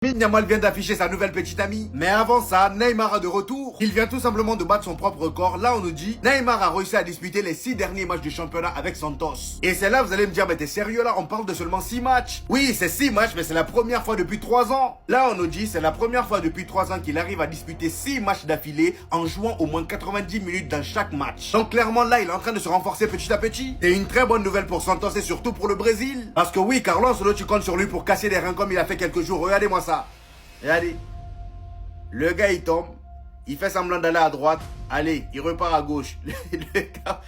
Lamine Yamal vient d'afficher sa nouvelle petite amie. Mais avant ça, Neymar a de retour. Il vient tout simplement de battre son propre record. Là, on nous dit, Neymar a réussi à disputer les 6 derniers matchs du championnat avec Santos. Et c'est là, vous allez me dire, mais t'es sérieux là? On parle de seulement 6 matchs. Oui, c'est 6 matchs, mais c'est la première fois depuis 3 ans. Là, on nous dit, c'est la première fois depuis 3 ans qu'il arrive à disputer 6 matchs d'affilée en jouant au moins 90 minutes dans chaque match. Donc clairement, là, il est en train de se renforcer petit à petit. C'est une très bonne nouvelle pour Santos et surtout pour le Brésil. Parce que oui, Carlos Ancelotti, tu comptes sur lui pour casser les reins comme il a fait quelques jours. Regardez-moi ça. Regardez, le gars il tombe, il fait semblant d'aller à droite, allez, il repart à gauche. Le gars,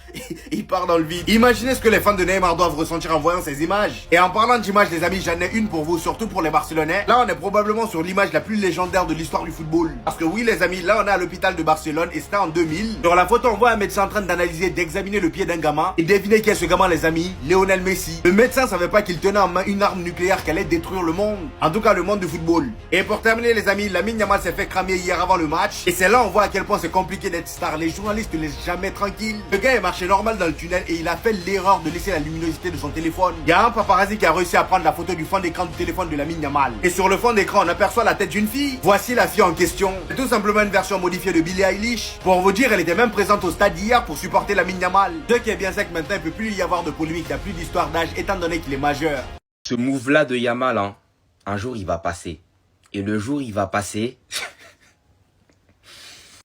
il part dans le vide. Imaginez ce que les fans de Neymar doivent ressentir en voyant ces images. Et en parlant d'images, les amis, j'en ai une pour vous, surtout pour les Barcelonais. Là, on est probablement sur l'image la plus légendaire de l'histoire du football. Parce que oui, les amis, là, on est à l'hôpital de Barcelone et c'était en 2000. Sur la photo, on voit un médecin en train d'analyser, d'examiner le pied d'un gamin. Et devinez qui est ce gamin, les amis? Lionel Messi. Le médecin savait pas qu'il tenait en main une arme nucléaire qui allait détruire le monde. En tout cas, le monde du football. Et pour terminer, les amis, Lamine Yamal s'est fait cramer hier avant le match. Et c'est là on voit à quel point c'est compliqué d'être star. Les journalistes ne laissent jamais tranquille. Le gars est marché normal dans le tunnel et il a fait l'erreur de laisser la luminosité de son téléphone. Il y a un paparazzi qui a réussi à prendre la photo du fond d'écran du téléphone de Lamine Yamal. Et sur le fond d'écran, on aperçoit la tête d'une fille. Voici la fille en question. C'est tout simplement une version modifiée de Billie Eilish. Pour vous dire, elle était même présente au stade hier pour supporter Lamine Yamal. Ce qui est bien, c'est que maintenant, il ne peut plus y avoir de polémique, il n'y a plus d'histoire d'âge étant donné qu'il est majeur. Ce move-là de Yamal, hein, un jour il va passer. Et le jour il va passer,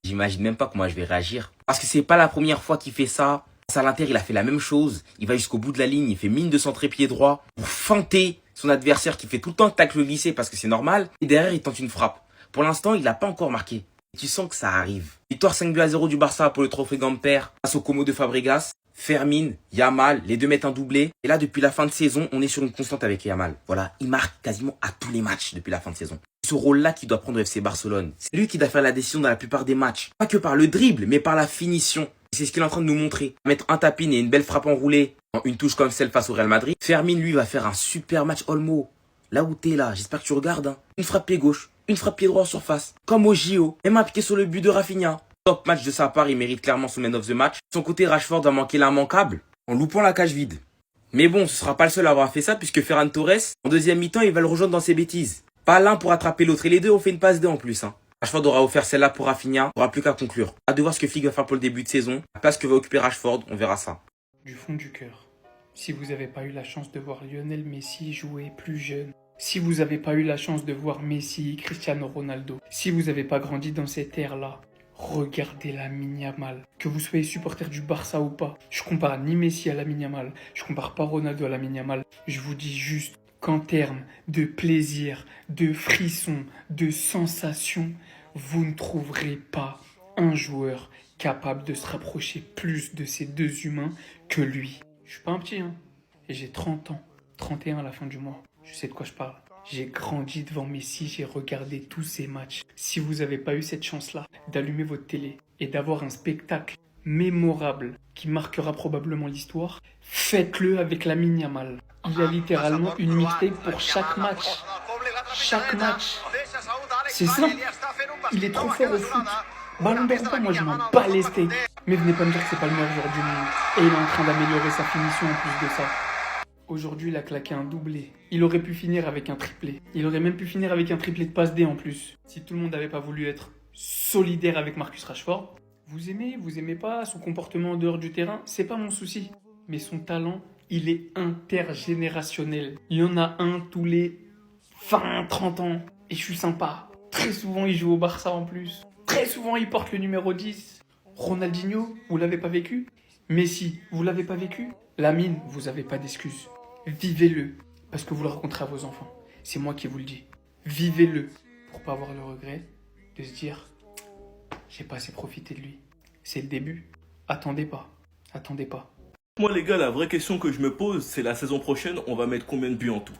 j'imagine même pas comment je vais réagir. Parce que c'est pas la première fois qu'il fait ça. À l'Inter, il a fait la même chose. Il va jusqu'au bout de la ligne, il fait mine de centrer pied droit pour feinter son adversaire qui fait tout le temps le tacle glissé parce que c'est normal. Et derrière, il tente une frappe. Pour l'instant, il n'a pas encore marqué. Et tu sens que ça arrive. Victoire 5-2-0 du Barça pour le trophée Gamper face au Como de Fabregas. Fermin, Yamal, les deux mettent un doublé. Et là, depuis la fin de saison, on est sur une constante avec Yamal. Voilà, il marque quasiment à tous les matchs depuis la fin de saison. Ce rôle-là qu'il doit prendre au FC Barcelone. C'est lui qui doit faire la décision dans la plupart des matchs. Pas que par le dribble, mais par la finition. Et c'est ce qu'il est en train de nous montrer. Mettre un tapin et une belle frappe enroulée en une touche comme celle face au Real Madrid. Fermin, lui, va faire un super match Olmo. Là où t'es là, j'espère que tu regardes. Hein. Une frappe pied gauche, une frappe pied droit en surface. Comme au JO. Même appliqué sur le but de Rafinha. Top match de sa part, il mérite clairement son man of the match. De son côté, Rashford va manquer l'immanquable en loupant la cage vide. Mais bon, ce sera pas le seul à avoir fait ça puisque Ferran Torres, en deuxième mi-temps, il va le rejoindre dans ses bêtises. Pas l'un pour attraper l'autre et les deux ont fait une passe D en plus. Hein. Rashford aura offert celle-là pour Rafinha, il n'aura plus qu'à conclure. Hâte de voir ce que Flick va faire pour le début de saison. La place que va occuper Rashford, on verra ça. Du fond du cœur, si vous n'avez pas eu la chance de voir Lionel Messi jouer plus jeune, si vous n'avez pas eu la chance de voir Messi, Cristiano Ronaldo, si vous n'avez pas grandi dans cette ère-là, regardez Lamine Yamal. Que vous soyez supporter du Barça ou pas, je compare ni Messi à Lamine Yamal, je compare pas Ronaldo à Lamine Yamal. Je vous dis juste qu'en termes de plaisir, de frissons, de sensations, vous ne trouverez pas un joueur capable de se rapprocher plus de ces deux humains que lui. Je suis pas un petit, hein, et j'ai 30 ans, 31 à la fin du mois. Je sais de quoi je parle. J'ai grandi devant Messi, j'ai regardé tous ses matchs. Si vous n'avez pas eu cette chance-là d'allumer votre télé et d'avoir un spectacle mémorable qui marquera probablement l'histoire, faites-le avec Lamine Yamal. Il a littéralement une mixtape pour chaque match. Chaque match. C'est simple. Il est trop fort au foot. Ballon d'or ou pas, moi je m'en bats les steaks. Mais venez pas me dire que c'est pas le meilleur joueur du monde. Et il est en train d'améliorer sa finition en plus de ça. Aujourd'hui, il a claqué un doublé. Il aurait pu finir avec un triplé. Il aurait même pu finir avec un triplé de passe D en plus. Si tout le monde n'avait pas voulu être solidaire avec Marcus Rashford, vous aimez pas son comportement en dehors du terrain, c'est pas mon souci. Mais son talent, il est intergénérationnel. Il y en a un tous les 20, 30 ans. Et je suis sympa. Très souvent, il joue au Barça en plus. Très souvent, il porte le numéro 10. Ronaldinho, vous l'avez pas vécu? Messi, vous l'avez pas vécu? Lamine, vous avez pas d'excuses. Vivez-le, parce que vous le raconterez à vos enfants. C'est moi qui vous le dis. Vivez-le, pour pas avoir le regret de se dire « J'ai pas assez profité de lui ». C'est le début. Attendez pas. Attendez pas. Moi les gars, la vraie question que je me pose, c'est la saison prochaine, on va mettre combien de buts en tout?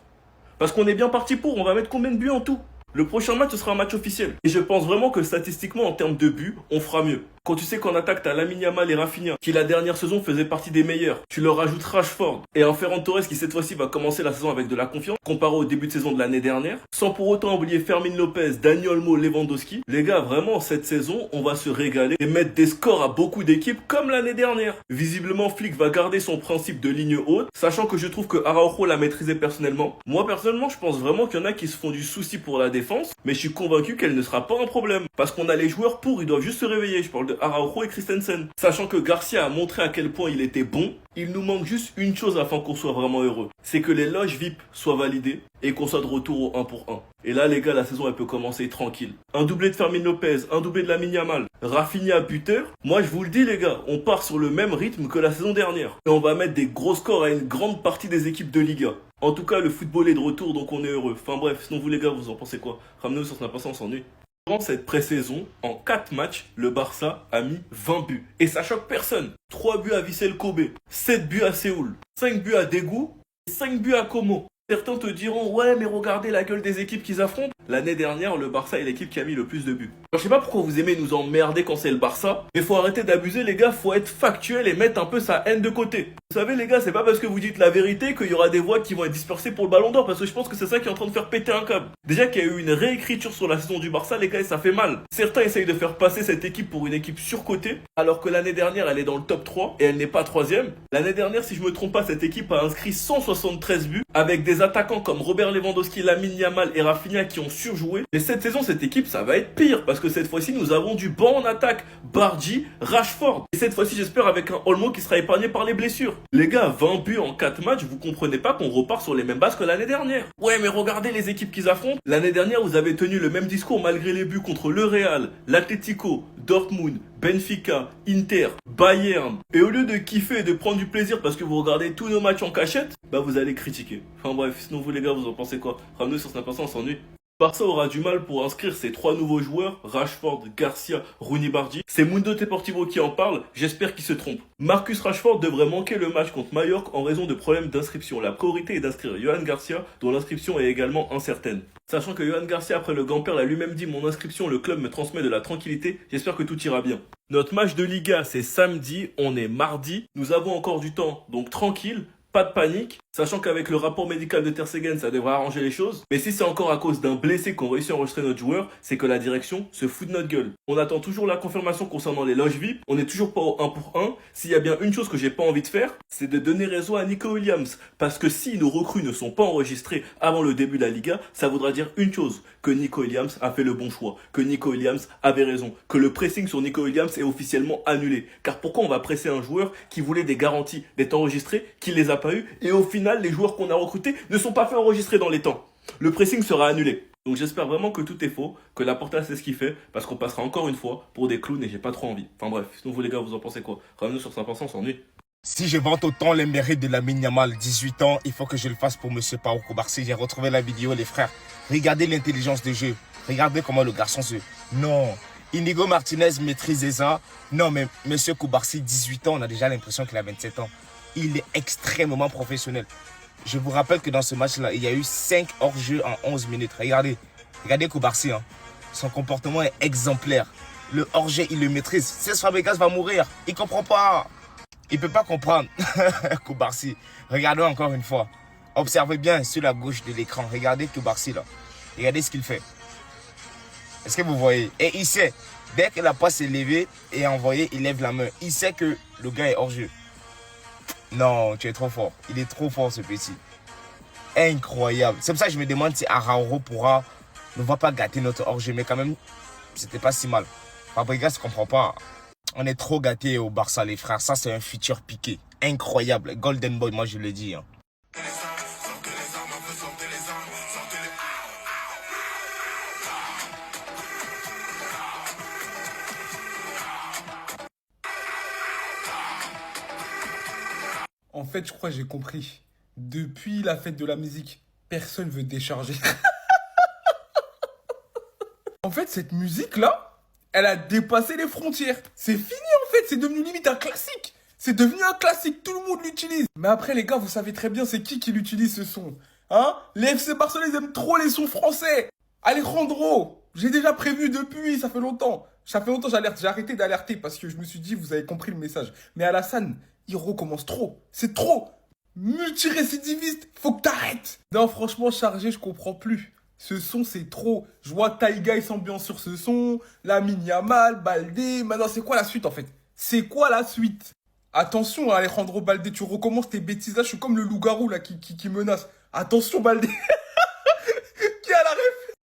Parce qu'on est bien parti pour, on va mettre combien de buts en tout? Le prochain match, ce sera un match officiel. Et je pense vraiment que statistiquement, en termes de buts, on fera mieux. Quand tu sais qu'en attaque, t'as Lamine Yamal et Rafinha, qui la dernière saison faisaient partie des meilleurs. Tu leur rajoutes Rashford et un Ferran Torres qui cette fois-ci va commencer la saison avec de la confiance, comparé au début de saison de l'année dernière. Sans pour autant oublier Fermin Lopez, Dani Olmo, Lewandowski. Les gars, vraiment, cette saison, on va se régaler et mettre des scores à beaucoup d'équipes comme l'année dernière. Visiblement, Flick va garder son principe de ligne haute, sachant que je trouve que Araujo l'a maîtrisé personnellement. Moi, personnellement, je pense vraiment qu'il y en a qui se font du souci pour la défense, mais je suis convaincu qu'elle ne sera pas un problème. Parce qu'on a les joueurs pour, ils doivent juste se réveiller. Je parle de Araujo et Christensen. Sachant que Garcia a montré à quel point il était bon, il nous manque juste une chose afin qu'on soit vraiment heureux. C'est que les loges VIP soient validées et qu'on soit de retour au 1 pour 1. Et là, les gars, la saison, elle peut commencer tranquille. Un doublé de Fermin Lopez, un doublé de Lamine Yamal, Rafinha buteur. Moi, je vous le dis, les gars, on part sur le même rythme que la saison dernière. Et on va mettre des gros scores à une grande partie des équipes de Liga. En tout cas, le football est de retour, donc on est heureux. Enfin bref, sinon vous les gars, vous en pensez quoi? Ramenez-nous sur Snap, on s'ennuie. Durant cette pré-saison, en 4 matchs, le Barça a mis 20 buts. Et ça choque personne. 3 buts à Vissel Kobe, 7 buts à Séoul, 5 buts à Daegu et 5 buts à Como. Certains te diront, ouais, mais regardez la gueule des équipes qu'ils affrontent. L'année dernière, le Barça est l'équipe qui a mis le plus de buts. Alors, je sais pas pourquoi vous aimez nous emmerder quand c'est le Barça, mais faut arrêter d'abuser, les gars, faut être factuel et mettre un peu sa haine de côté. Vous savez, les gars, c'est pas parce que vous dites la vérité qu'il y aura des voix qui vont être dispersées pour le Ballon d'Or, parce que je pense que c'est ça qui est en train de faire péter un câble. Déjà qu'il y a eu une réécriture sur la saison du Barça, les gars, et ça fait mal. Certains essayent de faire passer cette équipe pour une équipe surcotée, alors que l'année dernière, elle est dans le top 3 et elle n'est pas 3ème. L'année dernière, si je me trompe pas, cette équipe a inscrit 173 buts, avec des attaquants comme Robert Lewandowski, Lamine Yamal et Rafinha qui ont surjoué. Et cette saison, cette équipe, ça va être pire, parce que cette fois-ci, nous avons du banc en attaque. Bardi, Rashford. Et cette fois-ci, j'espère avec un Olmo qui sera épargné par les blessures. Les gars, 20 buts en 4 matchs, vous comprenez pas qu'on repart sur les mêmes bases que l'année dernière. Ouais, mais regardez les équipes qu'ils affrontent. L'année dernière, vous avez tenu le même discours malgré les buts contre le Real, l'Atlético, Dortmund, Benfica, Inter, Bayern. Et au lieu de kiffer et de prendre du plaisir parce que vous regardez tous nos matchs en cachette, bah vous allez critiquer. Enfin bref, sinon vous les gars, vous en pensez quoi? Ramenez sur Snap, on s'ennuie. Barça aura du mal pour inscrire ses 3 nouveaux joueurs, Rashford, Garcia, Rooney Bardi. C'est Mundo Deportivo qui en parle, j'espère qu'il se trompe. Marcus Rashford devrait manquer le match contre Mallorca en raison de problèmes d'inscription. La priorité est d'inscrire Johan Garcia, dont l'inscription est également incertaine. Sachant que Johan Garcia, après le Gamper, l'a lui-même dit, mon inscription, le club me transmet de la tranquillité, j'espère que tout ira bien. Notre match de Liga, c'est samedi, on est mardi, nous avons encore du temps, donc tranquille. Pas de panique, sachant qu'avec le rapport médical de Ter Stegen, ça devrait arranger les choses. Mais si c'est encore à cause d'un blessé qu'on réussit à enregistrer notre joueur, c'est que la direction se fout de notre gueule. On attend toujours la confirmation concernant les loges VIP, on n'est toujours pas au 1 pour 1. S'il y a bien une chose que j'ai pas envie de faire, c'est de donner raison à Nico Williams. Parce que si nos recrues ne sont pas enregistrées avant le début de la Liga, ça voudra dire une chose, que Nico Williams a fait le bon choix, que Nico Williams avait raison, que le pressing sur Nico Williams est officiellement annulé. Car pourquoi on va presser un joueur qui voulait des garanties d'être enregistré, qui les a pas eu, et au final, les joueurs qu'on a recrutés ne sont pas fait enregistrer dans les temps. Le pressing sera annulé. Donc j'espère vraiment que tout est faux, que la Porta sait ce qu'il fait, parce qu'on passera encore une fois pour des clowns et j'ai pas trop envie. Enfin bref, sinon vous les gars, vous en pensez quoi? Ramenez-nous sur 5%, on s'ennuie. Si je vante autant les mérites de Lamine Yamal, 18 ans, il faut que je le fasse pour Monsieur Pau Koubarsi. J'ai retrouvé la vidéo, les frères. Regardez l'intelligence de jeu. Regardez comment le garçon se... Non, Inigo Martinez maîtrisait ça. Non, mais Monsieur Koubarsi, 18 ans, on a déjà l'impression qu'il a 27 ans. Il est extrêmement professionnel. Je vous rappelle que dans ce match-là, il y a eu 5 hors-jeu en 11 minutes. Regardez Koubarsi. Hein. Son comportement est exemplaire. Le hors-jeu, il le maîtrise. Cesc Fabregas va mourir. Il ne comprend pas. Il ne peut pas comprendre. Koubarsi. Regardez encore une fois. Observez bien sur la gauche de l'écran. Regardez Koubarsi là. Regardez ce qu'il fait. Est-ce que vous voyez? Et il sait, dès que la passe est levée et envoyée, il lève la main. Il sait que le gars est hors-jeu. Non, tu es trop fort. Il est trop fort ce petit. Incroyable. C'est pour ça que je me demande si Araujo ne va pas gâter notre hors-jeu. Mais quand même, c'était pas si mal. Fabregas ne comprend pas. On est trop gâtés au Barça, les frères. Ça, c'est un futur piqué. Incroyable. Golden Boy, moi je le dis. Hein. En fait, je crois que j'ai compris. Depuis la fête de la musique, personne veut décharger. En fait, cette musique-là, elle a dépassé les frontières. C'est fini, en fait. C'est devenu limite un classique. C'est devenu un classique. Tout le monde l'utilise. Mais après, les gars, vous savez très bien c'est qui l'utilise ce son. Hein? Les FC Barcelone, ils aiment trop les sons français. Alejandro, j'ai déjà prévu depuis, ça fait longtemps. Ça fait longtemps que j'alerte. J'ai arrêté d'alerter parce que je me suis dit, vous avez compris le message. Mais Alassane, il recommence trop. C'est trop. Multirécidiviste, faut que t'arrêtes. Non, franchement, chargé, je comprends plus. Ce son, c'est trop. Je vois Taïga, il s'ambiance sur ce son. Lamine Yamal, Baldé. Maintenant, c'est quoi la suite, en fait? C'est quoi la suite? Attention, Alejandro Baldé, tu recommences tes bêtises là. Je suis comme le loup-garou, là, qui menace. Attention, Baldé.